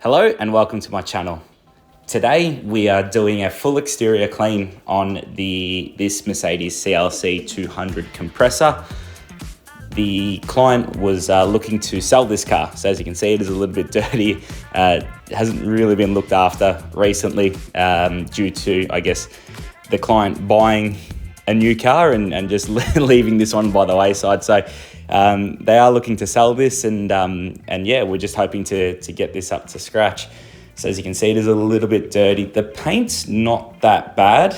Hello and welcome to my channel. Today we are doing a full exterior clean on this Mercedes CLC 200 compressor. The client was looking to sell this car, so as you can see it is a little bit dirty. It hasn't really been looked after recently due to, I guess, the client buying a new car and just leaving this one by the wayside. So they are looking to sell this, and yeah, we're just hoping to get this up to scratch. So as you can see, it is a little bit dirty. The paint's not that bad.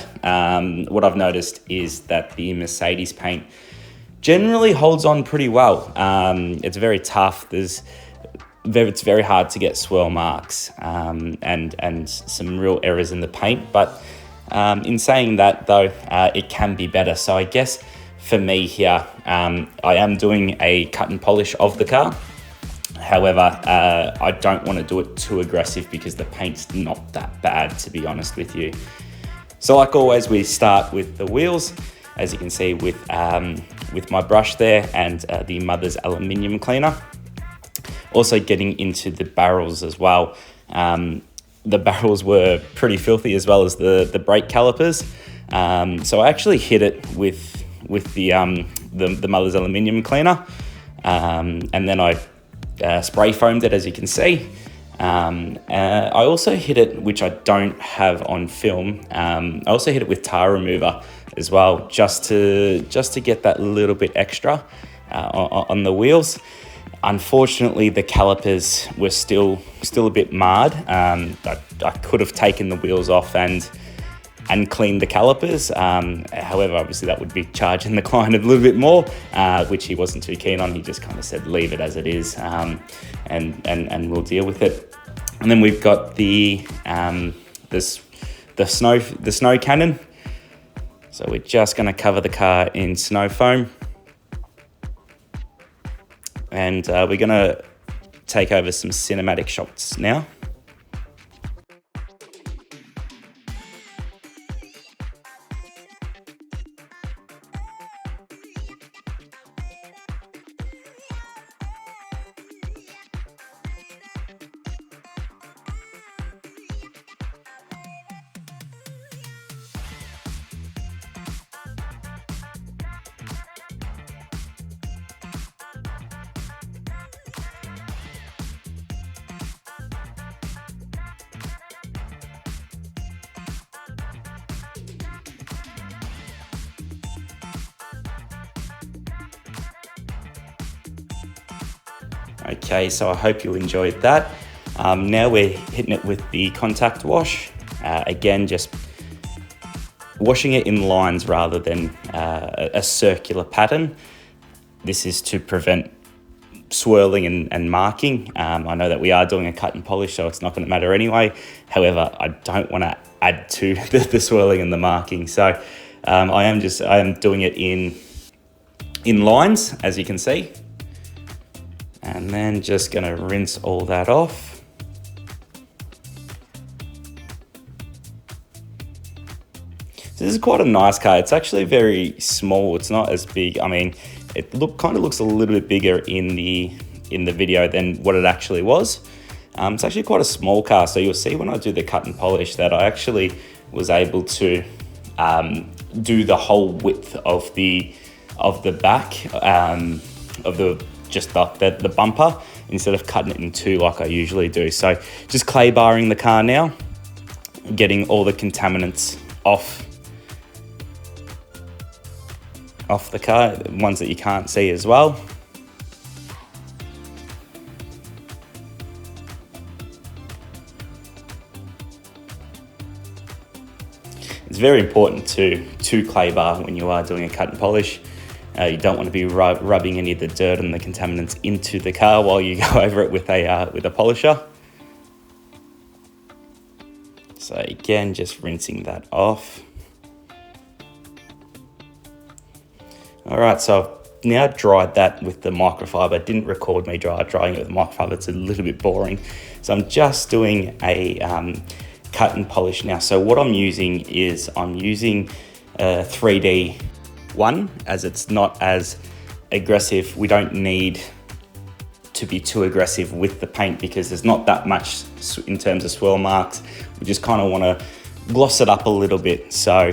What I've noticed is that the Mercedes paint generally holds on pretty well. It's very tough. It's very hard to get swirl marks and some real errors in the paint. But in saying that though, it can be better. So I guess for me here, I am doing a cut and polish of the car. However, I don't want to do it too aggressive because the paint's not that bad, to be honest with you. So like always, we start with the wheels, as you can see with my brush there and the mother's aluminium cleaner. Also getting into the barrels as well. The barrels were pretty filthy, as well as the brake calipers. So I actually hit it with the mother's aluminium cleaner, and then I spray foamed it, as you can see. I also hit it, which I don't have on film. I also hit it with tar remover as well, just to get that little bit extra on the wheels. Unfortunately, the calipers were still a bit marred. I could have taken the wheels off and cleaned the calipers. However, obviously that would be charging the client a little bit more, which he wasn't too keen on. He just kind of said, leave it as it is, and we'll deal with it. And then we've got the snow cannon. So we're just going to cover the car in snow foam. And we're going to take over some cinematic shots now. Okay, so I hope you enjoyed that. Now we're hitting it with the contact wash. Again, just washing it in lines rather than a circular pattern. This is to prevent swirling and marking. I know that we are doing a cut and polish, so it's not going to matter anyway. However, I don't want to add to the swirling and the marking. So I am doing it in lines, as you can see. And then just going to rinse all that off. So this is quite a nice car. It's actually very small. It's not as big. I mean, it kind of looks a little bit bigger in the video than what it actually was. It's actually quite a small car. So you'll see when I do the cut and polish that I actually was able to do the whole width of the back of the bumper, instead of cutting it in two like I usually do. So just clay barring the car now, getting all the contaminants off the car, ones that you can't see as well. It's very important to clay bar when you are doing a cut and polish. You don't want to be rubbing any of the dirt and the contaminants into the car while you go over it with a polisher. So again, just rinsing that off. All right, so I've now dried that with the microfiber. I didn't record me drying it with the microfiber. It's a little bit boring. So I'm just doing a cut and polish now. So what I'm using is a 3D one, as it's not as aggressive. We don't need to be too aggressive with the paint because there's not that much in terms of swirl marks. We just kind of want to gloss it up a little bit. So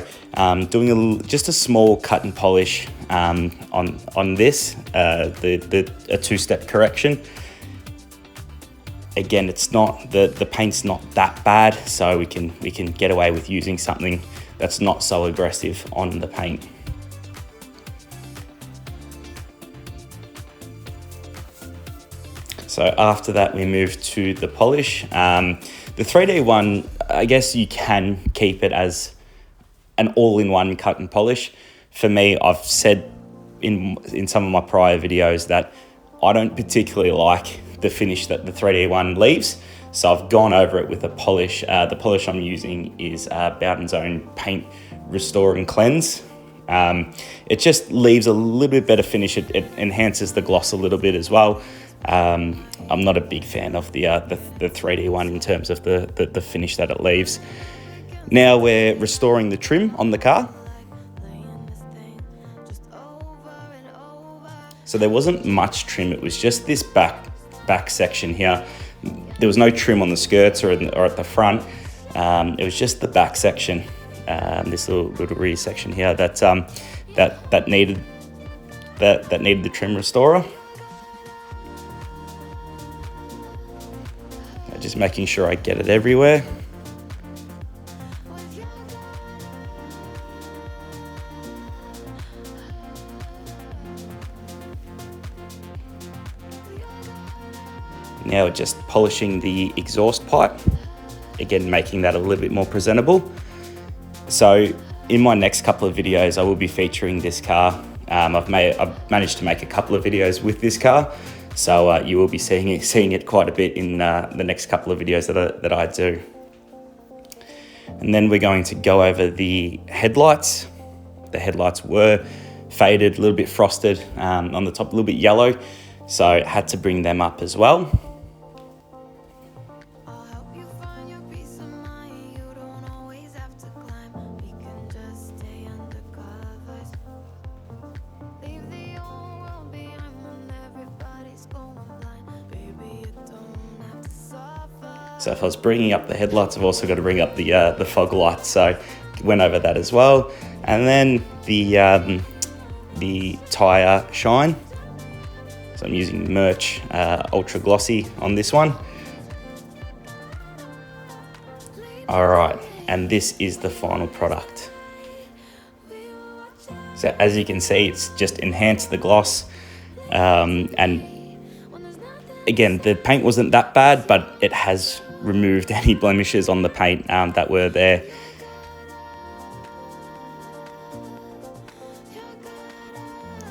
doing just a small cut and polish on this, a two-step correction. Again, it's not the paint's not that bad, so we can get away with using something that's not so aggressive on the paint. So after that, we move to the polish. The 3D one, I guess you can keep it as an all-in-one cut and polish. For me, I've said in some of my prior videos that I don't particularly like the finish that the 3D one leaves. So I've gone over it with a polish. The polish I'm using is Bowden's Own Paint Restore and Cleanse. It just leaves a little bit better finish. It enhances the gloss a little bit as well. I'm not a big fan of the 3D one in terms of the finish that it leaves. Now we're restoring the trim on the car. So there wasn't much trim, it was just this back section here. There was no trim on the skirts or at the front. It was just the back section, this little rear section here that needed the trim restorer. Just making sure I get it everywhere. Now we're just polishing the exhaust pipe, again making that a little bit more presentable. So in my next couple of videos I will be featuring this car. I've managed to make a couple of videos with this car, so you will be seeing it quite a bit in the next couple of videos that I do. And then we're going to go over the headlights. The headlights were faded, a little bit frosted, on the top a little bit yellow, so I had to bring them up as well. So if I was bringing up the headlights, I've also got to bring up the fog lights. So went over that as well. And then the tire shine. So I'm using Merch Ultra Glossy on this one. All right, and this is the final product. So as you can see, it's just enhanced the gloss, and again, the paint wasn't that bad, but it has removed any blemishes on the paint that were there.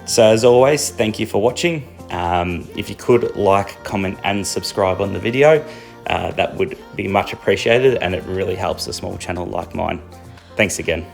So as always, thank you for watching. If you could like, comment and subscribe on the video, that would be much appreciated, and it really helps a small channel like mine. Thanks again.